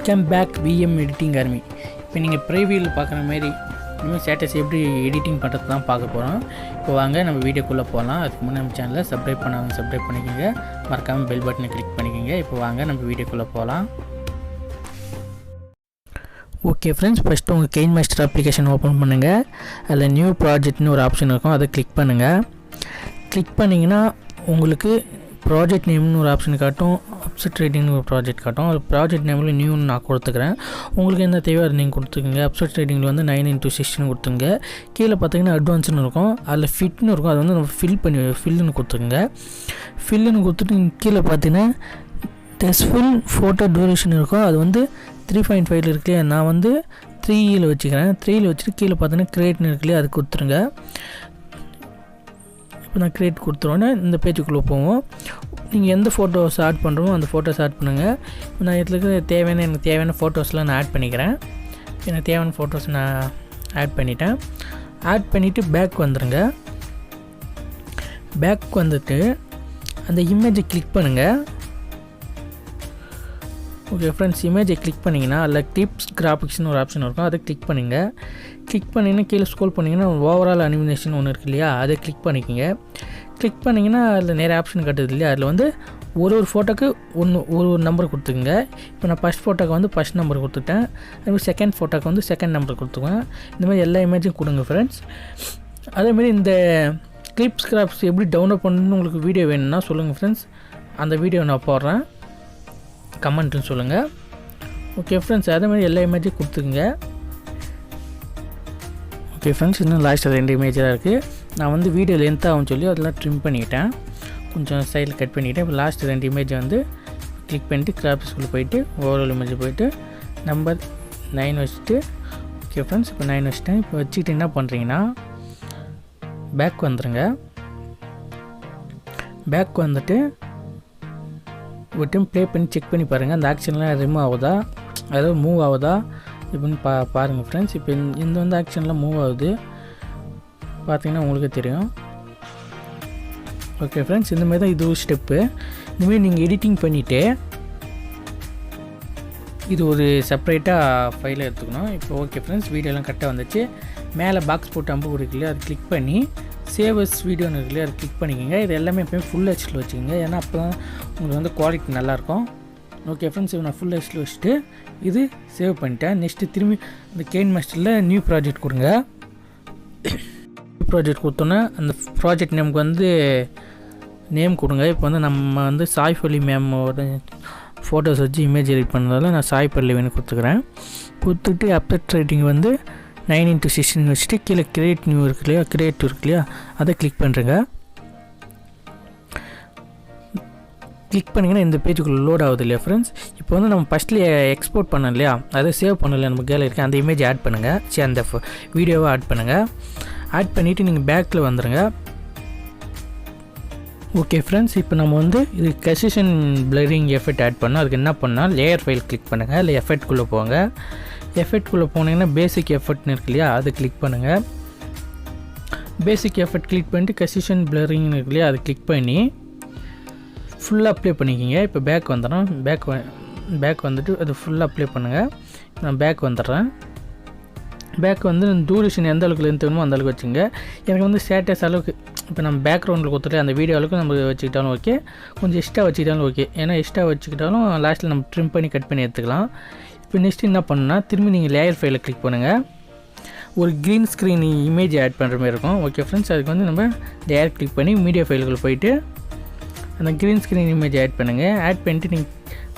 Welcome back VM editing army. இப்போ நீங்கள் ப்ரைவியூவில் பார்க்குற மாதிரி இனிமேல் ஸ்டேட்டஸ் எப்படி எடிட்டிங் பண்ணுறது தான் பார்க்க போகிறோம். இப்போ வாங்க நம்ம வீடியோக்குள்ளே போகலாம். அதுக்கு முன்னே நம்ம சேனலை சப்ஸ்கிரைப் பண்ணாமல் சப்ஸ்கிரைப் பண்ணிக்கோங்க, மறக்காமல் பெல் பட்டனை கிளிக் பண்ணிக்கோங்க. இப்போ வாங்க நம்ம வீடியோக்குள்ளே போகலாம். ஓகே ஃப்ரெண்ட்ஸ், ஃபஸ்ட்டு உங்கள் kinemaster அப்ளிகேஷன் ஓப்பன் பண்ணுங்கள். அதில் நியூ ப்ராஜெக்ட்னு ஒரு ஆப்ஷன் இருக்கும், அதை கிளிக் பண்ணுங்கள். கிளிக் பண்ணிங்கன்னா உங்களுக்கு ப்ராஜெக்ட் நேம்னு ஒரு ஆப்ஷன் காட்டும், அப்செட் ரைட்டிங்னு ஒரு ப்ராஜெக்ட் காட்டும். ஒரு ப்ராஜெக்ட் நேமில் நியூன்னு நான் கொடுத்துக்கிறேன். உங்களுக்கு என்ன தேவையோ அது நீங்கள் கொடுத்துக்கோங்க. அப்செட் ரைட்டிங்கில் வந்து 9x16 கொடுத்துங்க. கீழே பார்த்தீங்கன்னா அட்வான்ஸ்னு இருக்கும், அதில் ஃபிட்னு இருக்கும், அது வந்து நம்ம ஃபில்லுன்னு கொடுத்துக்கோங்க. ஃபில்லுன்னு கொடுத்துட்டு கீழே பார்த்தீங்கன்னா ஃபுல் ஃபோட்டோ டூரேஷன் இருக்கும், அது வந்து 3.5 இருக்குல்லையா, நான் வந்து 3ல் வச்சுக்கிறேன். 3ல் வச்சுட்டு கீழே பார்த்தீங்கன்னா கிரியேட்னு இருக்குல்லையா, அது கொடுத்துருங்க. இப்போ நான் கிரியேட் கொடுத்துருவோன்னே இந்த பேஜுக்குள்ளே போவோம். நீங்கள் எந்த ஃபோட்டோஸ் ஆட் பண்ணுறோமோ அந்த ஃபோட்டோஸ் ஆட் பண்ணுங்கள். இப்போ நான் இதில் எனக்கு தேவையான ஃபோட்டோஸ்லாம் நான் ஆட் பண்ணிக்கிறேன். எனக்கு தேவையான ஃபோட்டோஸ் நான் ஆட் பண்ணிட்டேன். ஆட் பண்ணிவிட்டு பேக் வந்துடுங்க. பேக் வந்துட்டு அந்த இமேஜை கிளிக் பண்ணுங்கள். ஓகே ஃப்ரெண்ட்ஸ், இமேஜை கிளிக் பண்ணிங்கன்னா அதில் டிப்ஸ் கிராஃபிக்ஸ்னு ஒரு ஆப்ஷன் இருக்கும், அதை கிளிக் பண்ணுங்கள். கிளிக் பண்ணிங்கன்னா கீழே ஸ்க்ரோல் பண்ணிங்கன்னா ஓவரால் அனிமேஷன் ஒன்று இருக்குது இல்லையா, அதை கிளிக் பண்ணிக்கோங்க. கிளிக் பண்ணிங்கன்னா அதில் நிறைய ஆப்ஷன் கட்டுது இல்லையா, அதில் வந்து ஒரு ஃபோட்டோக்கு ஒரு நம்பர் கொடுத்துக்குங்க. இப்போ நான் ஃபஸ்ட் ஃபோட்டோக்கு வந்து ஃபஸ்ட் நம்பர் கொடுத்துட்டேன். அதுமாதிரி செகண்ட் ஃபோட்டோக்கு வந்து செகண்ட் நம்பர் கொடுத்துக்குவேன். இந்த மாதிரி எல்லா இமேஜும் கொடுங்க ஃப்ரெண்ட்ஸ். அதேமாதிரி இந்த கிளிப்ஸ் கிராஃபிக்ஸ் எப்படி டவுன்லோட் பண்ணணுன்னு உங்களுக்கு வீடியோ வேணும்னா சொல்லுங்கள் ஃப்ரெண்ட்ஸ், அந்த வீடியோ நான் போடுறேன், கமெண்ட்டுன்னு சொல்லுங்கள். ஓகே ஃப்ரெண்ட்ஸ், அதே மாதிரி எல்லா இமேஜும் கொடுத்துக்குங்க. ஓகே ஃப்ரெண்ட்ஸ், இன்னும் லாஸ்ட்டில் 2 இமேஜ் தான் இருக்குது. நான் வந்து வீடியோ லென்த் ஆகும்னு சொல்லி அதெல்லாம் ட்ரிம் பண்ணிவிட்டேன், கொஞ்சம் சைடில் கட் பண்ணிவிட்டேன். இப்போ லாஸ்ட் 2 இமேஜ் வந்து கிளிக் பண்ணிவிட்டு கிராஃபிக்ஸ்குள்ளே போயிட்டு ஓவரால் இமேஜ் போயிட்டு நம்பர் 9 வச்சுட்டு, ஓகே ஃப்ரெண்ட்ஸ் இப்போ 9 வச்சுட்டேன். இப்போ வச்சுக்கிட்டு என்ன பண்ணுறீங்கன்னா பேக் வந்துடுங்க. பேக் வந்துட்டு ஒரு டைம் ப்ளே பண்ணி செக் பண்ணி பாருங்கள், அந்த ஆக்ஷன்லாம் ரிமூவ் ஆகுதா, அதாவது மூவ் ஆகுதா இப்படின்னு பாருங்கள் ஃப்ரெண்ட்ஸ். இப்போ இந்த வந்து ஆக்ஷன்லாம் மூவ் ஆகுது, பார்த்தீங்கன்னா உங்களுக்கு தெரியும். ஓகே ஃப்ரெண்ட்ஸ், இந்தமாதிரி தான் இது ஒரு ஸ்டெப்பு. இந்தமாரி நீங்கள் எடிட்டிங் பண்ணிவிட்டு இது ஒரு செப்பரேட்டாக ஃபைலை எடுத்துக்கணும். இப்போ ஓகே ஃப்ரெண்ட்ஸ், வீடியோலாம் கரெக்டாக வந்துச்சு. மேலே பாக்ஸ் போட்டு அம்பு கொடுக்கலையே, அது கிளிக் பண்ணி சேவஸ் வீடியோன்னு இருக்குல்லையே, அது கிளிக் பண்ணிக்கோங்க. இது எல்லாமே எப்போயும் ஃபுல் ஹெச்டியில் வச்சுக்கோங்க, ஏன்னா அப்போ தான் உங்களுக்கு வந்து குவாலிட்டி நல்லாயிருக்கும். ஓகே ஃப்ரெண்ட்ஸ், இப்போ நான் ஃபுல் ஹெச்டியில் வச்சுட்டு இது சேவ் பண்ணிட்டேன். நெக்ஸ்ட்டு திரும்பி இந்த kinemasterல நியூ ப்ராஜெக்ட் கொடுங்க. நியூ ப்ராஜெக்ட் கொடுத்தோன்னே அந்த ப்ராஜெக்ட் நேமுக்கு வந்து நேம் கொடுங்க. இப்போ வந்து நம்ம வந்து சாய்ஃபலி மேமோட ஃபோட்டோஸ் வச்சு இமேஜ் எடிட் பண்ணதால நான் சாய்ஃபலின்னு கொடுத்துக்கிறேன். கொடுத்துட்டு அப்செட் ரைட்டிங் வந்து 9x16 வச்சுட்டு கீழே கிரியேட் நியூ இருக்கு இல்லையா, அதை கிளிக் பண்ணுறேங்க. கிளிக் பண்ணிங்கன்னா இந்த பேஜுக்குள்ளே லோட் ஆகுது இல்லையா ஃப்ரெண்ட்ஸ். இப்போ வந்து நம்ம ஃபஸ்ட்லேயே எக்ஸ்போர்ட் பண்ணோம் இல்லையா, அதை சேவ் பண்ணல நம்ம கேலரிக்கு, அந்த இமேஜ் ஆட் பண்ணுங்கள், அந்த வீடியோவை ஆட் பண்ணுங்கள். ஆட் பண்ணிவிட்டு நீங்கள் பேக்கில் வந்துடுங்க. ஓகே ஃப்ரெண்ட்ஸ், இப்போ நம்ம வந்து இது கசிஷன் பிளரிங் எஃபெக்ட் ஆட் பண்ணோம். அதுக்கு என்ன பண்ணால் லேயர் ஃபைல் கிளிக் பண்ணுங்கள், இல்லை எஃபெக்ட்குள்ளே போங்க. எஃபெக்ட்குள்ளே போனீங்கன்னா பேசிக் எஃபெக்ட்னு இருக்கு இல்லையா, அதை கிளிக் பண்ணுங்கள். பேசிக் எஃபெக்ட் கிளிக் பண்ணிட்டு கசிஷன் பிளரிங்னு இருக்கு இல்லையா, அதை கிளிக் பண்ணி ஃபுல்லாக அப்ளை பண்ணிக்கிங்க. இப்போ பேக் வந்துடும். பேக் வந்துட்டு அது ஃபுல்லாக அப்ளை பண்ணுங்கள். நான் பேக் வந்துடுறேன். பேக் வந்து டூரேஷன் எந்த அளவுக்கு லென்த் வேணுமோ அந்த அளவுக்கு வச்சுங்க. எனக்கு வந்து ஸ்டேட்டஸ் அளவுக்கு இப்போ நம்ம பேக்ரவுண்டில் கொடுத்துட்டு அந்த வீடியோ அளவுக்கு நம்ம வச்சுக்கிட்டாலும் ஓகே, கொஞ்சம் எக்ஸ்ட்ரா வச்சுக்கிட்டாலும் ஓகே. ஏன்னா எக்ஸ்ட்ரா வச்சுக்கிட்டாலும் லாஸ்ட்டில் நம்ம ட்ரிம் பண்ணி கட் பண்ணி எடுத்துக்கலாம். இப்போ நெக்ஸ்ட்டு என்ன பண்ணுன்னா திரும்பி நீங்கள் லேயர் ஃபைலை கிளிக் பண்ணுங்கள். ஒரு க்ரீன் ஸ்க்ரீன் இமேஜ் ஆட் பண்ணுற மாதிரி இருக்கும். ஓகே ஃப்ரெண்ட்ஸ், அதுக்கு வந்து நம்ம லேயர் கிளிக் பண்ணி மீடியா ஃபைலுக்குள்ளே போயிட்டு அந்த க்ரீன் ஸ்க்ரீன் இமேஜ் ஆட் பண்ணுங்கள். ஆட் பண்ணிட்டு நீங்கள்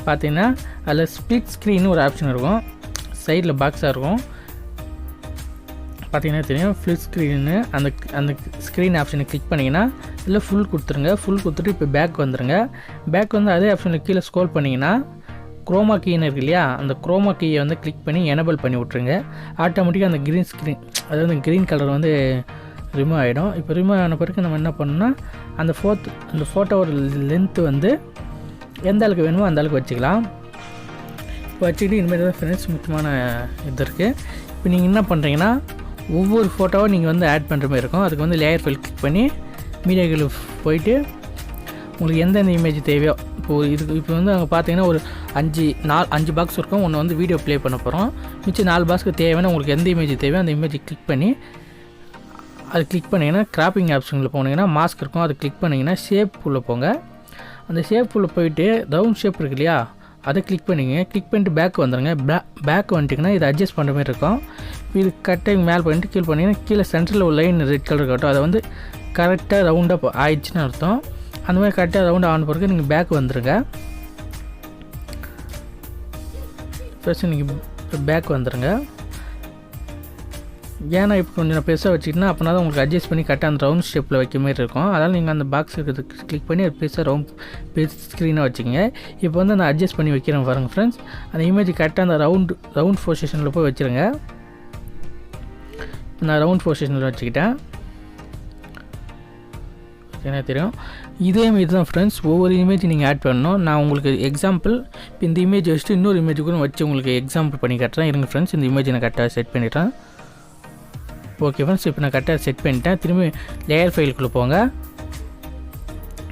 பார்த்தீங்கன்னா அதில் ஸ்ப்ளிட் ஸ்க்ரீன்னு ஒரு ஆப்ஷன் இருக்கும், சைடில் பாக்ஸாக இருக்கும், பார்த்தீங்கன்னா தெரியும். ஃப்ளிட் ஸ்க்ரீன்னு அந்த ஸ்க்ரீன் ஆப்ஷனை கிளிக் பண்ணிங்கன்னா இல்லை ஃபுல் கொடுத்துருங்க. ஃபுல் கொடுத்துட்டு இப்போ பேக் வந்துடுங்க. பேக் வந்து அதே ஆப்ஷனில் கீழே ஸ்க்ரோல் பண்ணிங்கன்னா குரோமா கீன்னு இருக்கு இல்லையா, அந்த குரோமா கீயை வந்து கிளிக் பண்ணி எனேபிள் பண்ணி விட்ருங்க. ஆட்டோமேட்டிக்காக அந்த க்ரீன் ஸ்க்ரீன், அதாவது க்ரீன் கலர் வந்து ரிமூவ் ஆகிடும். இப்போ ரிமூவ் ஆன பிறகு நம்ம என்ன பண்ணணும்னா அந்த ஃபோட்டோவோட லென்த்து வந்து எந்த அளவுக்கு வேணுமோ அந்த அளவுக்கு வச்சுக்கலாம். இப்போ வச்சுக்கிட்டு இனிமேல் தான் ஃப்ரெண்ட்ஸ் முக்கியமான இது இருக்குது. இப்போ நீங்கள் என்ன பண்ணுறீங்கன்னா ஒவ்வொரு ஃபோட்டோவை நீங்கள் வந்து ஆட் பண்ணுற மாதிரி இருக்கும். அதுக்கு வந்து லேயர் ஃபைல் கிளிக் பண்ணி மீடியாக்களுக்கு போயிட்டு உங்களுக்கு எந்தெந்த இமேஜ் தேவையோ, இப்போ வந்து அங்கே பார்த்தீங்கன்னா ஒரு 5 பாக்ஸ் இருக்கும். ஒன்று வந்து வீடியோ ப்ளே பண்ண போகிறோம். மிச்சம் 4 பாக்ஸ்க்கு தேவையான உங்களுக்கு எந்த இமேஜ் தேவையோ அந்த இமேஜை கிளிக் பண்ணி அது கிளிக் பண்ணிங்கன்னா கிராப்பிங் ஆப்ஷனில் போனீங்கன்னா மாஸ்க் இருக்கும். அதை கிளிக் பண்ணிங்கன்னா ஷேப்புக்குள்ளே போங்க. அந்த ஷேப்புக்குள்ளே போயிட்டு ரவுண்ட் ஷேப் இருக்கு இல்லையா, அதை கிளிக் பண்ணிங்க. கிளிக் பண்ணிட்டு பேக் வந்துடுங்க. பேக் வந்துட்டிங்கன்னா இதை அட்ஜஸ்ட் பண்ணுற மாதிரி இருக்கும். இது கரெக்டாக மேலே பண்ணிட்டு கீழே பண்ணிங்கன்னா கீழே சென்டரில் ஒரு லைன் ரெட் கலர் இருக்கட்டும். அதை வந்து கரெக்டாக ரவுண்டாக ஆயிடுச்சுன்னு அர்த்தம். அந்த மாதிரி கரெக்டாக ரவுண்டாக ஆன பிறகு நீங்கள் பேக் வந்துடுங்க. ஃபஸ்ட்டு நீங்கள் பேக் வந்துடுங்க. ஏன்னா இப்போ கொஞ்சம் நான் பெருசாக வச்சுக்கிட்டேன்னா அப்படின்னா தான் உங்களுக்கு அட்ஜஸ்ட் பண்ணி கரெக்டாக அந்த ரவுண்ட் ஷேப்பில் வைக்க மாதிரி இருக்கும். அதனால் நீங்கள் அந்த பாக்ஸ் இருக்கிறது கிளிக் பண்ணி அது பெருசாக பெருசு ஸ்க்ரீனாக வச்சுக்கோங்க. இப்போ வந்து நான் அட்ஜஸ்ட் பண்ணி வைக்கிறேன் பாருங்கள் ஃப்ரெண்ட்ஸ். அந்த இமேஜ் கரெக்டாக அந்த ரவுண்ட் பொசிஷனில் போய் வச்சுருங்க. இப்போ நான் ரவுண்ட் பொசிஷனில் வச்சுக்கிட்டேன். என்ன தெரியும், இதே இமேஜ் தான் ஃப்ரெண்ட்ஸ். ஒவ்வொரு இமேஜ் நீங்கள் ஆட் பண்ணணும். நான் உங்களுக்கு எக்ஸாம்பிள் இப்போ இந்த இமேஜ் வச்சுட்டு இன்னொரு இமேஜ் கூட வச்சு உங்களுக்கு எக்ஸாம்பிள் பண்ணி காட்டுறேன். இருங்க ஃப்ரெண்ட்ஸ், இந்த இமேஜ் நான் கரெக்டாக செட் பண்ணிடுறேன். ஓகே ஃப்ரெண்ட்ஸ், இப்போ நான் கரெக்டாக செட் பண்ணிட்டேன். திரும்பி லேயர் ஃபைலுக்குள்ளே போங்க.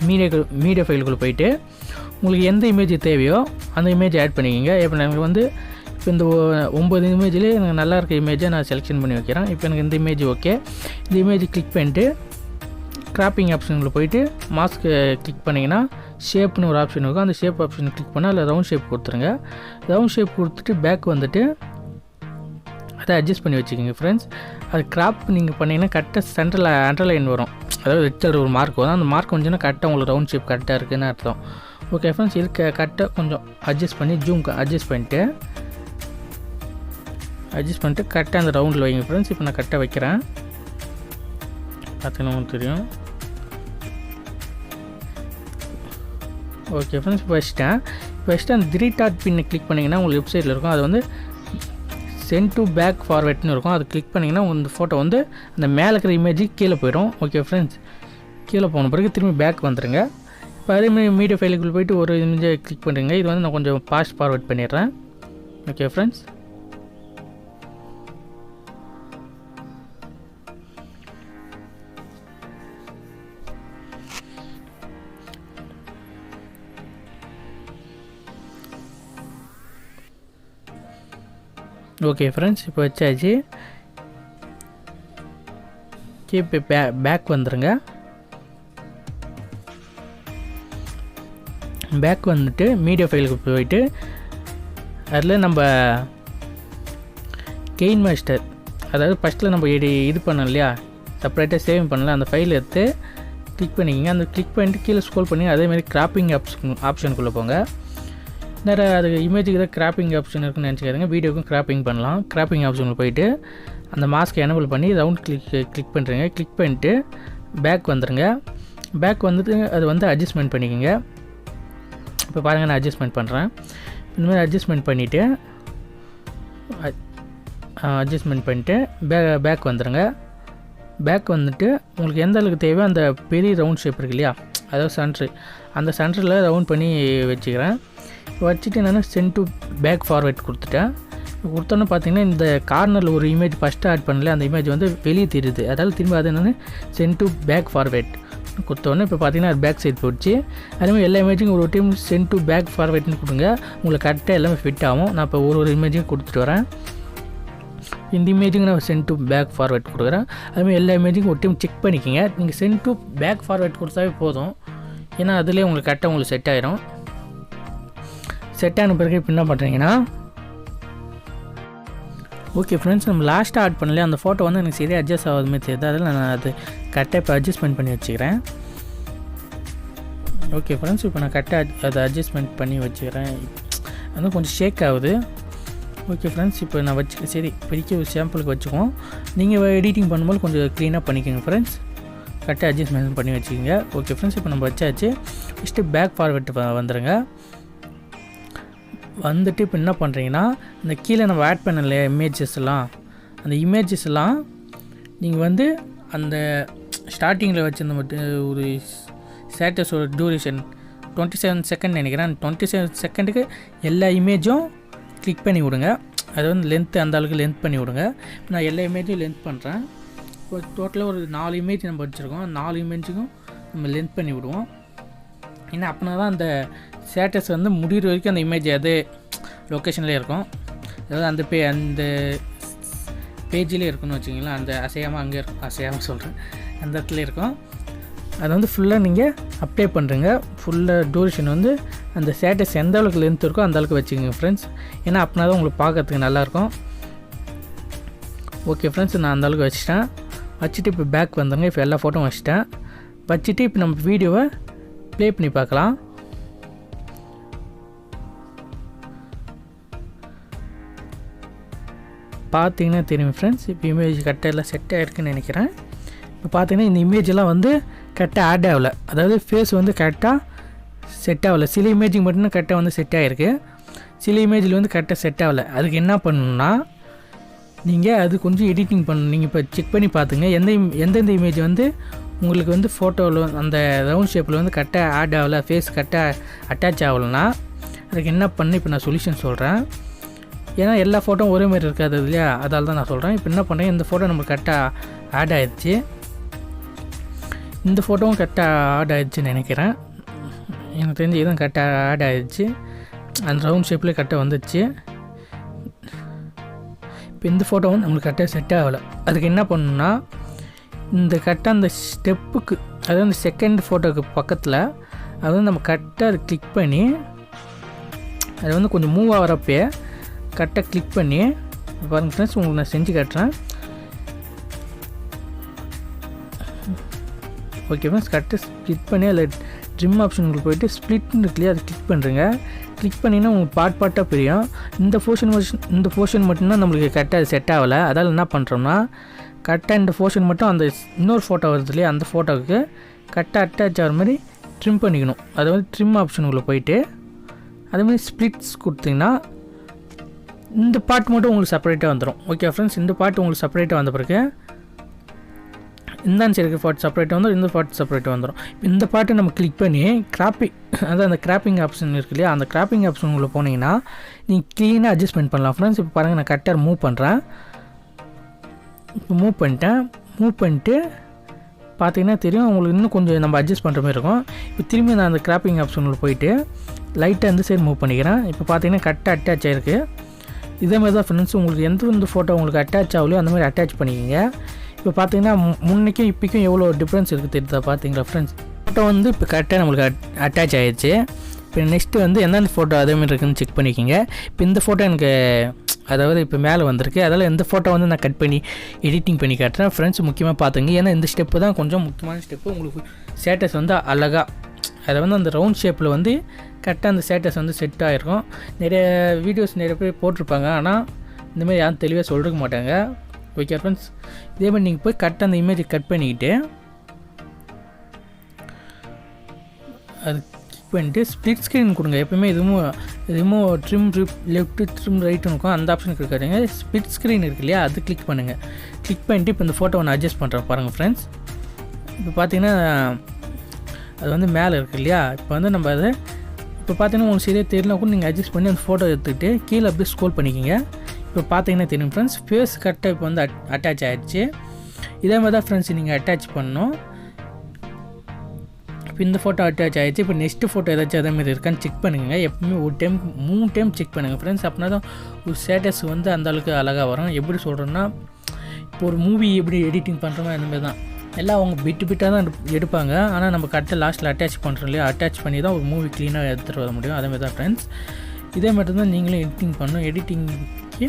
மீடியா ஃபைலுக்குள்ளே போயிட்டு உங்களுக்கு எந்த இமேஜ் தேவையோ அந்த இமேஜ் ஆட் பண்ணிக்கோங்க. இப்போ எனக்கு வந்து இப்போ இந்த 9 இமேஜ்லேயே எனக்கு நல்லா இருக்க இமேஜை நான் செலெக்ஷன் பண்ணி வைக்கிறேன். இப்போ எனக்கு இந்த இமேஜ் ஓகே. இந்த இமேஜ் கிளிக் பண்ணிட்டு கிராப்பிங் ஆப்ஷனுக்குள்ளே போயிட்டு மாஸ்க்கு கிளிக் பண்ணிங்கன்னா ஷேப்னு ஒரு ஆப்ஷன் இருக்கும். அந்த ஷேப் ஆப்ஷனை கிளிக் பண்ணால் அதில் ரவுண்ட் ஷேப் கொடுத்துருங்க. ரவுண்ட் ஷேப் கொடுத்துட்டு பேக் வந்துட்டு அதை அட்ஜஸ்ட் பண்ணி வச்சுக்கோங்க ஃப்ரெண்ட்ஸ். அது கிராப் நீங்கள் பண்ணிங்கன்னா கரெக்டாக சென்டரில் அண்டர்லைன் வரும். அதாவது ரெட் கலர் ஒரு மார்க் வரும். அந்த மார்க் வந்துச்சுன்னா கரெக்டாக உங்களுக்கு ரவுண்ட் ஷேப் கரெக்டாக இருக்குதுன்னு அர்த்தம். ஓகே ஃப்ரெண்ட்ஸ், இது கரெக்டாக கொஞ்சம் அட்ஜஸ்ட் பண்ணி ஜூம் அட்ஜஸ்ட் பண்ணிட்டு கரெக்டாக அந்த ரவுண்டில் வைங்க ஃப்ரெண்ட்ஸ். இப்போ நான் கரெக்டாக வைக்கிறேன். பார்த்தீங்கன்னா உங்களுக்கு தெரியும். ஓகே ஃப்ரெண்ட்ஸ், இப்போ வச்சுட்டு அந்த 3 டாட் பின்னை கிளிக் பண்ணிங்கன்னா உங்களுக்கு வெப்சைட்டில் இருக்கும். அது வந்து சென்ட் டு பேக் ஃபார்வேர்ட்னு இருக்கும். அது கிளிக் பண்ணிங்கன்னா உங்கள் ஃபோட்டோ வந்து அந்த மேலே இருக்கிற இமேஜுக்கு கீழே போயிடும். ஓகே ஃப்ரெண்ட்ஸ், கீழே போன பிறகு திரும்பி பேக் வந்துடுங்க. இப்போ அதேமாதிரி மீடியா ஃபைலுக்குள்ளே போய்ட்டு ஒரு இமேஜை கிளிக் பண்ணுறீங்க. இது வந்து நான் கொஞ்சம் ஃபாஸ்ட் ஃபார்வேர்ட் பண்ணிடுறேன். ஓகே ஃப்ரெண்ட்ஸ், ஓகே ஃப்ரெண்ட்ஸ், இப்போ வச்சாச்சு. இப்போ பேக் வந்துடுங்க. பேக் வந்துட்டு மீடியா ஃபைலுக்கு போயிட்டு அதில் நம்ம kinemaster, அதாவது ஃபஸ்ட்டில் நம்ம இது பண்ணோம் இல்லையா, செப்பரேட்டாக சேவ் பண்ணல, அந்த ஃபைல் எடுத்து கிளிக் பண்ணிக்கிங்க. அந்த கிளிக் பண்ணிட்டு கீழே ஸ்க்ரோல் பண்ணி அதேமாதிரி கிராப்பிங் ஆப்ஷனுக்குள்ளே போங்க. வேறு அது இமேஜுக்கு தான் கிராப்பிங் ஆப்ஷன் இருக்குன்னு நினச்சிக்காதுங்க. வீடியோக்கும் கிராப்பிங் பண்ணலாம். கிராப்பிங் ஆப்ஷனில் போயிட்டு அந்த மாஸ்க்கை எனேபிள் பண்ணி ரவுண்ட் கிளிக் பண்ணுறீங்க. கிளிக் பண்ணிட்டு பேக் வந்துடுங்க. பேக் வந்துட்டு அது வந்து அட்ஜஸ்ட்மெண்ட் பண்ணிக்கோங்க. இப்போ பாருங்கள், நான் அட்ஜஸ்ட்மெண்ட் பண்ணுறேன். இந்த மாதிரி அட்ஜஸ்ட்மெண்ட் பண்ணிவிட்டு பேக் வந்துடுங்க. பேக் வந்துட்டு உங்களுக்கு எந்த அளவுக்கு தேவையோ அந்த பெரிய ரவுண்ட் ஷேப் இருக்கு இல்லையா, அதாவது அந்த சென்டரில் ரவுண்ட் பண்ணி வச்சுக்கிறேன். வச்சுட்டு நான் சென்ட் டு பேக் ஃபார்வேர்ட் கொடுத்தோன்னு பார்த்தீங்கன்னா இந்த கார்னரில் ஒரு இமேஜ் ஃபஸ்ட்டு ஆட் பண்ணல, அந்த இமேஜ் வந்து வெளியே தெரியுது. அதாவது திரும்ப அது என்னென்னு சென்ட் டு பேக் ஃபார்வேர்ட் கொடுத்தோன்னே இப்போ பார்த்தீங்கன்னா அது பேக் சைட் போயிடுச்சு. அதேமாதிரி எல்லா இமேஜும் ஒரு டைம் சென்ட் டு பேக் ஃபார்வேர்ட்னு கொடுங்க. உங்களுக்கு கரெக்டாக எல்லாமே ஃபிட் ஆகும். நான் இப்போ ஒரு இமேஜும் கொடுத்துட்டு வரேன். இந்த இமேஜுக்கு நான் சென்ட் டு பேக் ஃபார்வேர்ட் கொடுக்குறேன். அதுமாதிரி எல்லா இமேஜுக்கும் ஒரு டைம் செக் பண்ணிக்கோங்க. நீங்கள் சென்ட் டு பேக் ஃபார்வேர்ட் கொடுத்தாவே போதும். ஏன்னா அதிலே உங்களுக்கு கரெக்டாக உங்களுக்கு செட் ஆகிடும். செட் ஆன பிறகு இப்போ என்ன பண்ணுறீங்கன்னா, ஓகே ஃப்ரெண்ட்ஸ், நம்ம லாஸ்ட்டாக ஆட் பண்ணல அந்த ஃபோட்டோ வந்து எனக்கு சரியாக அட்ஜஸ்ட் ஆகாதுமே தெரியுது. அதில் நான் அது கரெக்டாக இப்போ அட்ஜஸ்ட்மெண்ட் பண்ணி வச்சுக்கிறேன். ஓகே ஃப்ரெண்ட்ஸ், இப்போ நான் கரெக்டாக அதை அட்ஜஸ்ட்மெண்ட் பண்ணி வச்சுக்கிறேன். அது கொஞ்சம் ஷேக் ஆகுது. ஓகே ஃப்ரெண்ட்ஸ், இப்போ நான் சரி இப்போதைக்கு ஒரு சாம்பிளுக்கு வச்சுக்குவோம். நீங்கள் எடிட்டிங் பண்ணும்போது கொஞ்சம் க்ளீனாக பண்ணிக்கோங்க ஃப்ரெண்ட்ஸ். கரெக்டாக அட்ஜஸ்ட்மெண்ட் பண்ணி வச்சுக்கோங்க. ஓகே ஃப்ரெண்ட்ஸ், இப்போ நம்ம வச்சாச்சு. ஃபஸ்ட்டு பேக் ஃபார்வேர்ட் வந்துடுங்க. வந்துட்டு இப்போ என்ன பண்ணுறீங்கன்னா, இந்த கீழே நம்ம ஆட் பண்ணல இமேஜஸ்லாம், அந்த இமேஜஸ்லாம் நீங்கள் வந்து அந்த ஸ்டார்டிங்கில் வச்சுருந்த மட்டும் ஒரு ஸ்டேட்டஸோட டியூரேஷன் 27 செகண்ட் நினைக்கிறேன். 27 செகண்டுக்கு எல்லா இமேஜும் கிளிக் பண்ணி விடுங்க. அது வந்து லென்த்து அந்த அளவுக்கு லென்த் பண்ணி விடுங்க. இப்போ நான் எல்லா இமேஜும் லென்த் பண்ணுறேன். இப்போ டோட்டலாக ஒரு 4 இமேஜ் நம்ம வச்சுருக்கோம். 4 இமேஜுக்கும் நம்ம லென்த் பண்ணி விடுவோம். ஏன்னா அப்படின்னா தான் அந்த ஸ்டேட்டஸ் வந்து முடிகிற வரைக்கும் அந்த இமேஜ் அது லொக்கேஷன்லேயே இருக்கும். அதாவது அந்த பேஜிலே இருக்குன்னு வச்சுக்கிங்களேன். அந்த அசையாமல் அங்கே இருக்கும், அசையாமல் சொல்கிறேன், அந்த இடத்துல இருக்கும். அதை வந்து ஃபுல்லாக நீங்கள் அப்ளை பண்ணுறீங்க. ஃபுல்லாக டூரேஷன் வந்து அந்த ஸ்டேட்டஸ் எந்த அளவுக்கு லென்த் இருக்கோ அந்த அளவுக்கு வச்சுக்கோங்க ஃப்ரெண்ட்ஸ். ஏன்னா அப்படின்னா தான் உங்களுக்கு பார்க்கறதுக்கு நல்லாயிருக்கும். ஓகே ஃப்ரெண்ட்ஸ், நான் அந்த அளவுக்கு வச்சுட்டு இப்போ பேக் வந்துடுங்க. இப்போ எல்லா ஃபோட்டோவும் வச்சுட்டு இப்போ நம்ம வீடியோவை ப்ளே பண்ணி பார்க்கலாம். பார்த்தீங்கன்னா தெரியும் ஃப்ரெண்ட்ஸ், இப்போ இமேஜ் கரெக்டாக எல்லாம் செட் ஆகிருக்குன்னு நினைக்கிறேன். இப்போ பார்த்தீங்கன்னா இந்த இமேஜெல்லாம் வந்து கரெக்டாக ஆட் ஆகலை. அதாவது ஃபேஸ் வந்து கரெக்டாக செட் ஆகலை. சில இமேஜுக்கு மட்டும்தான் கரெக்டாக வந்து செட் ஆகிருக்கு, சில இமேஜில் வந்து கரெக்டாக செட் ஆகலை. அதுக்கு என்ன பண்ணணுன்னா நீங்கள் அது கொஞ்சம் எடிட்டிங் பண்ணணும். நீங்கள் இப்போ செக் பண்ணி பார்த்துங்க எந்தெந்த இமேஜ் வந்து உங்களுக்கு வந்து ஃபோட்டோவில் அந்த ரவுண்ட் ஷேப்பில் வந்து கரெக்டாக ஆட் ஆகலை, ஃபேஸ் கரெக்டாக அட்டாச் ஆகலைன்னா அதுக்கு என்ன பண்ணு இப்போ நான் சொல்யூஷன் சொல்கிறேன். ஏன்னா எல்லா ஃபோட்டோவும் ஒரே மாதிரி இருக்காது இல்லையா, அதால் தான் நான் சொல்கிறேன். இப்போ என்ன பண்ணுறேன், இந்த ஃபோட்டோ நம்மளுக்கு கரெக்டாக ஆட் ஆகிடுச்சு, இந்த ஃபோட்டோவும் கரெக்டாக ஆட் ஆகிடுச்சுன்னு நினைக்கிறேன். எனக்கு தெரிஞ்சு இதுவும் கரெக்டாக ஆட் ஆகிடுச்சு, அந்த ரவுண்ட் ஷேப்லேயே கரெக்டாக வந்துடுச்சு. இப்போ இந்த ஃபோட்டோவும் நம்மளுக்கு கரெக்டாக செட் ஆகலை. அதுக்கு என்ன பண்ணணுன்னா இந்த கரெக்டாக அந்த ஸ்டெப்புக்கு, அதாவது அந்த செகண்ட் ஃபோட்டோவுக்கு பக்கத்தில் அது வந்து நம்ம கரெக்டாக அதை கிளிக் பண்ணி அது வந்து கொஞ்சம் மூவ் ஆகிறப்பே கரெக்டாக கிளிக் பண்ணி பாருங்கள் ஃப்ரெண்ட்ஸ், உங்களுக்கு நான் செஞ்சு காட்டுறேன். ஓகே ஃப்ரெண்ட்ஸ், கரெக்டாக ஸ்ப்ளிட் பண்ணி அதில் ட்ரிம் ஆப்ஷனுக்கு போய்ட்டு ஸ்ப்ளிட்னு இருக்குல்லையே அதை கிளிக் பண்ணுறேங்க. கிளிக் பண்ணிங்கன்னா உங்களுக்கு பார்ட்டாக பிரியும். இந்த போர்ஷன் மட்டும்தான் நம்மளுக்கு கரெக்டாக செட் ஆகலை. அதால் என்ன பண்ணுறோம்னா கரெக்டாக இந்த போர்ஷன் மட்டும் அந்த இன்னொரு ஃபோட்டோ வருது இல்லையா, அந்த ஃபோட்டோவுக்கு கரெக்டாக அட்டாச் ஆகிற மாதிரி ட்ரிம் பண்ணிக்கணும். அதை வந்து ட்ரிம் ஆப்ஷனுக்குள்ளே போயிட்டு அதேமாதிரி ஸ்ப்ளிட்ஸ் கொடுத்திங்கன்னா இந்த பார்ட் மட்டும் உங்களுக்கு செப்பரேட்டாக வந்துடும். ஓகே ஃப்ரெண்ட்ஸ், இந்த பார்ட் உங்களுக்கு செப்பரேட்டாக வந்த பிறகு இந்த சைடு பார்ட் செப்பரேட்டாக வந்துடும், இந்த பார்ட் செப்பரேட்டாக வந்துடும். இந்த பார்ட்டை நம்ம கிளிக் பண்ணி கிராப்பிங், அதாவது அந்த கிராப்பிங் ஆப்ஷன் இருக்கு இல்லையா, அந்த கிராப்பிங் ஆப்ஷன் உள்ள போனீங்கன்னா நீங்கள் க்ளீனாக அட்ஜஸ்ட்மெண்ட் பண்ணலாம் ஃப்ரெண்ட்ஸ். இப்போ பாருங்கள், நான் கரெக்டாக மூவ் பண்ணுறேன். இப்போ மூவ் பண்ணிட்டு பார்த்தீங்கன்னா தெரியும் உங்களுக்கு, இன்னும் கொஞ்சம் நம்ம அட்ஜஸ்ட் பண்ணுற மாதிரி இருக்கும். இப்போ திரும்பி நான் அந்த கிராப்பிங் ஆப்ஷனில் போயிட்டு லைட்டாக இந்த சைடு மூவ் பண்ணிக்கிறேன். இப்போ பார்த்தீங்கன்னா கரெக்டாக அட்டாச் ஆகிருக்கு. இதே மாதிரி தான் ஃப்ரெண்ட்ஸ், உங்களுக்கு எந்த ஃபோட்டோ உங்களுக்கு அட்டாச் ஆகலையோ அந்த மாதிரி அட்டாச் பண்ணிக்கிங்க. இப்போ பார்த்தீங்கன்னா முன்னைக்கும் இப்போக்கும் எவ்வளோ டிஃப்ரென்ஸ் இருக்குது தெரியுதா பார்த்தீங்களா ஃப்ரெண்ட்ஸ். ஃபோட்டோ வந்து இப்போ கரெக்டாக நம்மளுக்கு அட்டாச் ஆகிடுச்சு. இப்போ நெக்ஸ்ட்டு வந்து எந்தெந்த ஃபோட்டோ அதேமாதிரி இருக்குதுன்னு செக் பண்ணிக்கிங்க. இப்போ இந்த ஃபோட்டோ எனக்கு அதாவது இப்போ மேலே வந்திருக்கு, அதனால் இந்த ஃபோட்டோ வந்து நான் கட் பண்ணி எடிட்டிங் பண்ணி காட்டுறேன் ஃப்ரெண்ட்ஸ். முக்கியமாக பார்த்துங்க, ஏன்னா இந்த ஸ்டெப்பு தான் கொஞ்சம் முக்கியமான ஸ்டெப்பு. உங்களுக்கு ஸ்டேட்டஸ் வந்து அழகாக அதை வந்து அந்த ரவுண்ட் ஷேப்பில் வந்து கரெக்டாக அந்த ஸ்டேட்டஸ் வந்து செட் ஆகிருக்கும். நிறைய வீடியோஸ் நிறைய பேர் போட்டிருப்பாங்க, ஆனால் இந்தமாதிரி யாரும் தெளிவாக சொல்லிருக்க மாட்டாங்க. ஓகே ஃப்ரெண்ட்ஸ், இதே மாதிரி நீங்கள் போய் கரெக்டாக அந்த இமேஜை கட் பண்ணிக்கிட்டு அது கிளிக் பண்ணிட்டு ஸ்ப்ளிட் ஸ்க்ரீன் கொடுங்க. எப்போயுமே இதுவும் ட்ரிம் லெஃப்ட்டு ட்ரிம் ரைட்டுன்னு இருக்கும், அந்த ஆப்ஷன் இருக்காதுங்க. ஸ்ப்ளிட் ஸ்க்ரீன் இருக்கு இல்லையா, அது கிளிக் பண்ணுங்கள். கிளிக் பண்ணிட்டு இப்போ இந்த ஃபோட்டோவை நான் அட்ஜஸ்ட் பண்ணுறேன் பாருங்கள் ஃப்ரெண்ட்ஸ். இப்போ பார்த்தீங்கன்னா அது வந்து மேலே இருக்குது இல்லையா, இப்போ வந்து நம்ம அதை இப்போ பார்த்தீங்கன்னா உங்களுக்கு சரியாக தெரியல கூட நீங்கள் அட்ஜஸ்ட் பண்ணி அந்த ஃபோட்டோ எடுத்துக்கிட்டு கீழே அப்படியே ஸ்க்ரோல் பண்ணிக்கிங்க. இப்போ பார்த்தீங்கன்னா தெரியும் ஃப்ரெண்ட்ஸ், ஃபேஸ் கரெக்டாக இப்போ வந்து அட்டாச் ஆகிடுச்சு. இதே மாதிரி தான் ஃப்ரெண்ட்ஸ் நீங்கள் அட்டாச் பண்ணணும். இப்போ இந்த ஃபோட்டோ அட்டாச் ஆகிடுச்சு. இப்போ நெக்ஸ்ட்டு ஃபோட்டோ ஏதாச்சும் அதேமாதிரி இருக்கான்னு செக் பண்ணுங்கள். எப்பவுமே ஒரு டைம் 3 டைம் செக் பண்ணுங்கள் ஃப்ரெண்ட்ஸ். அப்படின்னா தான் ஒரு ஸ்டேட்டஸ் வந்து அந்தளவுக்கு அழகாக வரும். எப்படி சொல்கிறேன்னா, இப்போ ஒரு மூவி எப்படி எடிட்டிங் பண்ணுறோமோ அந்தமாதிரி தான் எல்லாம் அவங்க பிட்டாக தான் எடுப்பாங்க. ஆனால் நம்ம கரெக்டாக லாஸ்ட்டில் அட்டாச் பண்ணுறோம் இல்லையா, அட்டாச் பண்ணி தான் ஒரு மூவி க்ளீனாக எடுத்துகிட்டு வர முடியும். அதேமாதிரி தான் ஃப்ரெண்ட்ஸ், இதே மட்டும் தான் நீங்களும் எடிட்டிங் பண்ணணும். எடிட்டிங்க்கு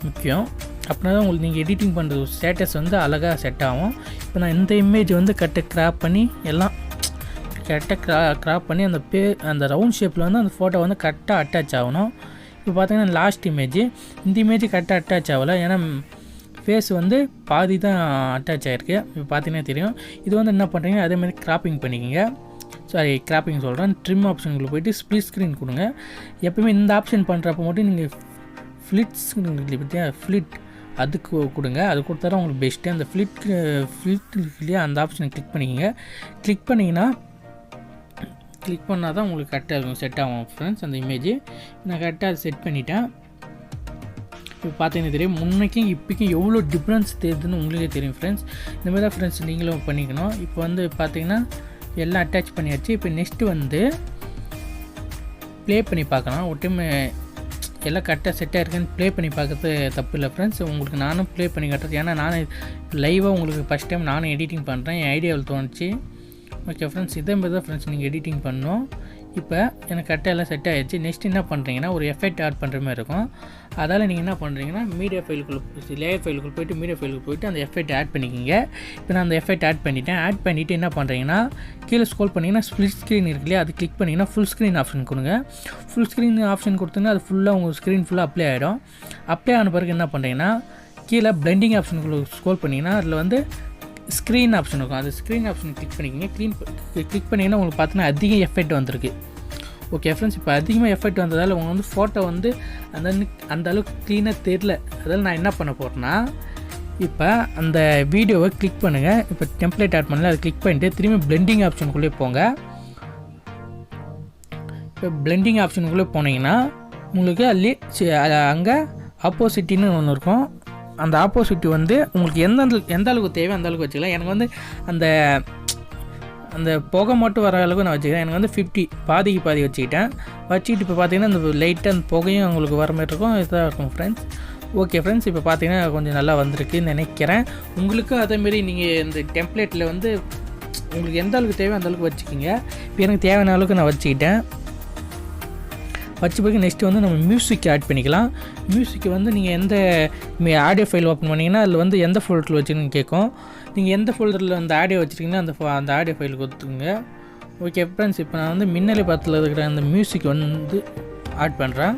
முக்கியம். அப்படின்னா தான் உங்களுக்கு நீங்கள் எடிட்டிங் பண்ணுற ஒரு ஸ்டேட்டஸ் வந்து அழகாக செட் ஆகும். இப்போ நான் இந்த இமேஜ் வந்து கரெக்டாக கிராப் பண்ணி எல்லாம் கரெக்டாக கிராப் பண்ணி அந்த ரவுண்ட் ஷேப்பில் வந்து அந்த ஃபோட்டோ வந்து கரெக்டாக அட்டாச் ஆகணும். இப்போ பார்த்தீங்கன்னா லாஸ்ட் இமேஜ், இந்த இமேஜ் கரெக்டாக அட்டாச் ஆகலை, ஏன்னா ஃபேஸ் வந்து பாதி தான் அட்டாச் ஆகிருக்கு. இப்போ பார்த்தீங்கன்னா தெரியும். இது வந்து என்ன பண்ணுறீங்க, அதேமாதிரி கிராப்பிங் பண்ணிக்கிங்க. கிராப்பிங் சொல்கிறேன். ட்ரிம் ஆப்ஷனுக்குள்ளே போய்ட்டு ஸ்ப்ளிட் ஸ்க்ரீன் கொடுங்க. எப்போயுமே இந்த ஆப்ஷன் பண்ணுறப்ப மட்டும் நீங்கள் ஃப்ளிட் ஸ்க்ரீன் பற்றியா, ஃப்ளிட் அதுக்கு கொடுங்க. அது கொடுத்தா தான் உங்களுக்கு பெஸ்ட்டு. அந்த ஃப்ளிட் இல்லையா, அந்த ஆப்ஷனை கிளிக் பண்ணிக்கிங்க. கிளிக் பண்ணிங்கன்னா கிளிக் பண்ணால் தான் உங்களுக்கு கரெக்டாக இருக்கும், செட் ஆகும் ஃப்ரெண்ட்ஸ். அந்த இமேஜ் நான் கரெக்டாக அதை செட் பண்ணிட்டேன். இப்போ பார்த்தீங்கன்னா தெரியும், முன்னைக்கும் இப்போக்கும் எவ்வளோ டிஃப்ரென்ஸ் தெரியுதுன்னு உங்களுக்கே தெரியும் ஃப்ரெண்ட்ஸ். இந்த மாதிரி தான் ஃப்ரெண்ட்ஸ் நீங்களும் பண்ணிக்கணும். இப்போ வந்து பார்த்தீங்கன்னா எல்லாம் அட்டாச் பண்ணியாச்சு. இப்போ நெக்ஸ்ட்டு வந்து ப்ளே பண்ணி பார்க்கலாம். ஒரு டைம் எல்லாம் கரெக்டாக செட்டாக இருக்குன்னு ப்ளே பண்ணி பார்க்கறது தப்பு இல்லை ஃப்ரெண்ட்ஸ். உங்களுக்கு நானும் ப்ளே பண்ணி காட்டுறது, ஏன்னா நானும் லைவாக உங்களுக்கு ஃபஸ்ட் டைம் நானும் எடிட்டிங் பண்ணுறேன், என் ஐடியாவில் தோணுச்சு. ஓகே ஃப்ரெண்ட்ஸ், இதே மாதிரி தான் ஃப்ரெண்ட்ஸ் நீங்கள் எடிட்டிங் பண்ணணும். இப்போ எனக்கு கரெக்டாக எல்லாம் செட் ஆகிடுச்சு. நெக்ஸ்ட் என்ன பண்ணுறீங்கன்னா ஒரு எஃபெக்ட் ஆட் பண்ணுற மாதிரி இருக்கும். அதால் நீங்கள் என்ன பண்ணுறீங்கன்னா மீடியா ஃபைலுக்குள்ளே லேயர் ஃபைலுக்குள்ளே போய்ட்டு மீடியா ஃபைலுக்கு போய்ட்டு அந்த எஃபெக்ட் ஆட் பண்ணிக்கிங்க. இப்போ நான் அந்த எஃபெக்ட் ஆட் பண்ணிவிட்டேன். ஆட் பண்ணிவிட்டு என்ன பண்ணுறீங்கன்னா கீழே ஸ்க்ரோல் பண்ணிங்கன்னா ஸ்ப்ளிட் ஸ்க்ரீன் இருக்கு இல்லையா, அது கிளிக் பண்ணிங்கன்னா ஃபுல் ஸ்க்ரீன் ஆப்ஷன் கொடுங்க. ஃபுல் ஸ்க்ரீன் ஆப்ஷன் கொடுத்தீங்கன்னா அது ஃபுல்லாக உங்கள் ஸ்க்ரீன் ஃபுல்லாக அப்ளை ஆகிடும். அப்ளை ஆன பிறகு என்ன பண்ணுறீங்கன்னா கீழே பிளெண்டிங் ஆப்ஷனுக்குள்ளே ஸ்க்ரோல் பண்ணிங்கன்னா அதில் வந்து ஸ்க்ரீன் ஆப்ஷன் இருக்கும். அது ஸ்க்ரீன் ஆப்ஷன் கிளிக் பண்ணிக்கிங்க. கிளிக் பண்ணிங்கன்னா உங்களுக்கு பார்த்தீங்கன்னா அதிக எஃபெக்ட் வந்திருக்கு. ஓகே ஃப்ரெண்ட்ஸ், இப்போ அதிகமாக எஃபெக்ட் வந்ததால் உங்கள் வந்து ஃபோட்டோ வந்து அந்த அளவுக்கு க்ளீனாக தெரில. அதால் நான் என்ன பண்ண போகிறேன்னா இப்போ அந்த வீடியோவை கிளிக் பண்ணுங்கள். இப்போ டெம்ப்ளேட் ஆட் பண்ணல, அதை கிளிக் பண்ணிட்டு திரும்பி பிளெண்டிங் ஆப்ஷனுக்குள்ளே போங்க. இப்போ பிளெண்டிங் ஆப்ஷனுக்குள்ளே போனீங்கன்னா உங்களுக்கு அங்கே ஆப்போசிட்டின்னு ஒன்று இருக்கும். அந்த ஆப்போசிட்டி வந்து உங்களுக்கு எந்த அளவுக்கு தேவை அந்த அளவுக்கு வச்சுக்கலாம். எனக்கு வந்து அந்த புகை மட்டும் வர அளவுக்கு நான் வச்சுக்கிறேன். எனக்கு வந்து 50 பாதிக்கு பாதி வச்சுக்கிட்டேன். வச்சுக்கிட்டு இப்போ பார்த்தீங்கன்னா இந்த லைட்டாக அந்த புகையும் உங்களுக்கு வர மாதிரி இருக்கும். இதாக இருக்கும் ஃப்ரெண்ட்ஸ். ஓகே ஃப்ரெண்ட்ஸ், இப்போ பார்த்தீங்கன்னா கொஞ்சம் நல்லா வந்திருக்குன்னு நினைக்கிறேன். உங்களுக்கும் அதேமாரி நீங்கள் இந்த டெம்ப்ளேட்டில் வந்து உங்களுக்கு எந்த அளவுக்கு தேவை அந்த அளவுக்கு வச்சுக்கிங்க. இப்போ எனக்கு தேவையான அளவுக்கு நான் வச்சுக்கிட்டேன். வச்ச பிறகு நெக்ஸ்ட்டு வந்து நம்ம மியூசிக் ஆட் பண்ணிக்கலாம். மியூசிக்கு வந்து நீங்கள் எந்த ஆடியோ ஃபைல் ஓப்பன் பண்ணிங்கன்னா அதில் வந்து எந்த ஃபோல்டரில் வச்சுன்னு கேட்கும். நீங்கள் எந்த ஃபோல்டரில் அந்த ஆடியோ வச்சுருக்கீங்கன்னா அந்த ஆடியோ ஃபைல் கொடுத்துங்க. ஓகே ஃப்ரெண்ட்ஸ், இப்போ நான் வந்து மின்னலை பாத்தில் இருக்கிற அந்த மியூசிக் வந்து ஆட் பண்ணுறேன்.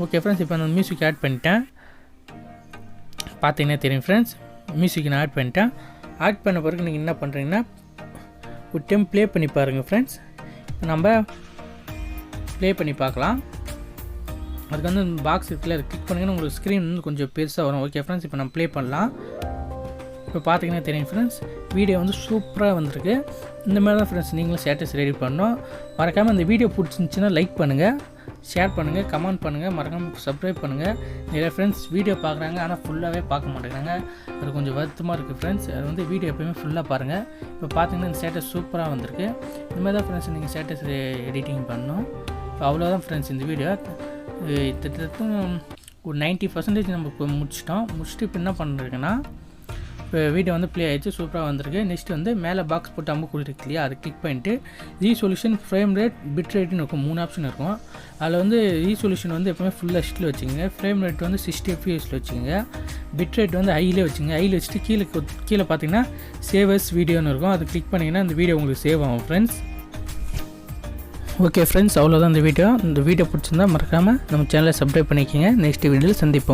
ஓகே ஃப்ரெண்ட்ஸ், இப்போ நான் மியூசிக் ஆட் பண்ணிட்டேன். பார்த்தீங்கன்னா தெரியும் ஃப்ரெண்ட்ஸ், மியூசிக் நான் ஆட் பண்ணிட்டேன். ஆட் பண்ண பிறகு நீங்கள் என்ன பண்ணுறீங்கன்னா ஒரு டைம் ப்ளே பண்ணி பாருங்கள் ஃப்ரெண்ட்ஸ். இப்போ நம்ம ப்ளே பண்ணி பார்க்கலாம். அதுக்கு வந்து பாக்ஸ் இருக்குல்ல, அதை கிளிக் பண்ணிங்கன்னா உங்களுக்கு ஸ்க்ரீன் வந்து கொஞ்சம் பெருசாக வரும். ஓகே ஃப்ரெண்ட்ஸ், இப்போ நம்ம ப்ளே பண்ணலாம். இப்போ பார்த்தீங்கன்னா தெரியும் ஃப்ரெண்ட்ஸ், வீடியோ வந்து சூப்பராக வந்திருக்கு. இந்த மாதிரி தான் ஃப்ரெண்ட்ஸ் நீங்களும் ஸ்டேட்டஸ் ரெடி பண்ணணும். மறக்காமல் இந்த வீடியோ பிடிச்சிருந்துச்சின்னா லைக் பண்ணுங்கள், ஷேர் பண்ணுங்கள், கமெண்ட் பண்ணுங்கள், மறக்காமல் சப்ஸ்கிரைப் பண்ணுங்கள். நிறைய ஃப்ரெண்ட்ஸ் வீடியோ பார்க்குறாங்க ஆனால் ஃபுல்லாகவே பார்க்க மாட்டேங்கிறாங்க. அது கொஞ்சம் வருத்தமாக இருக்குது ஃப்ரெண்ட்ஸ். அது வந்து வீடியோ எப்போயுமே ஃபுல்லாக பாருங்கள். இப்போ பார்த்தீங்கன்னா இந்த ஸ்டேட்டஸ் சூப்பராக வந்திருக்கு. இந்த மாதிரி தான் ஃப்ரெண்ட்ஸ் நீங்கள் ஸ்டேட்டஸ் எடிட்டிங் பண்ணணும். இப்போ அவ்வளோதான் ஃப்ரெண்ட்ஸ் இந்த வீடியோ. கிட்டத்தட்ட ஒரு 90% நம்ம முடிச்சுட்டு இப்போ என்ன பண்ணுறதுன்னா இப்போ வீடியோ வந்து ப்ளே ஆகிடுச்சு, சூப்பராக வந்திருக்கு. நெக்ஸ்ட் வந்து மேலே பாக்ஸ் போட்டு அம்புக்குறி இருக்கு இல்லையா, அதை கிளிக் பண்ணிட்டு ரீசொல்யூஷன், ஃப்ரேம் ரேட், பிட் ரேட்னு இருக்கும். 3 ஆப்ஷன் இருக்கும். அதில் வந்து ரீசொல்யூஷன் வந்து எப்போவுமே ஃபுல் ஹெச்டியில் வச்சுக்கோங்க. ஃப்ரேம் ரேட் வந்து 60 fps வச்சுக்கோங்க. பிட் ரேட் வந்து ஹையிலே வச்சுங்க. ஹையில் வச்சுட்டு கீழே பார்த்தீங்கன்னா சேவஸ் வீடியோன்னு இருக்கும். அதை கிளிக் பண்ணிங்கன்னா இந்த வீடியோ உங்களுக்கு சேவ் ஆகும் ஃப்ரெண்ட்ஸ். ஓகே ஃப்ரெண்ட்ஸ், அவ்வளோதான் இந்த வீடியோ பிடிச்சிருந்தா மறக்காமல் நம்ம சேனலை சப்ஸ்கிரைப் பண்ணிக்கோங்க. நெக்ஸ்ட் வீடியோவில் சந்திப்போம்.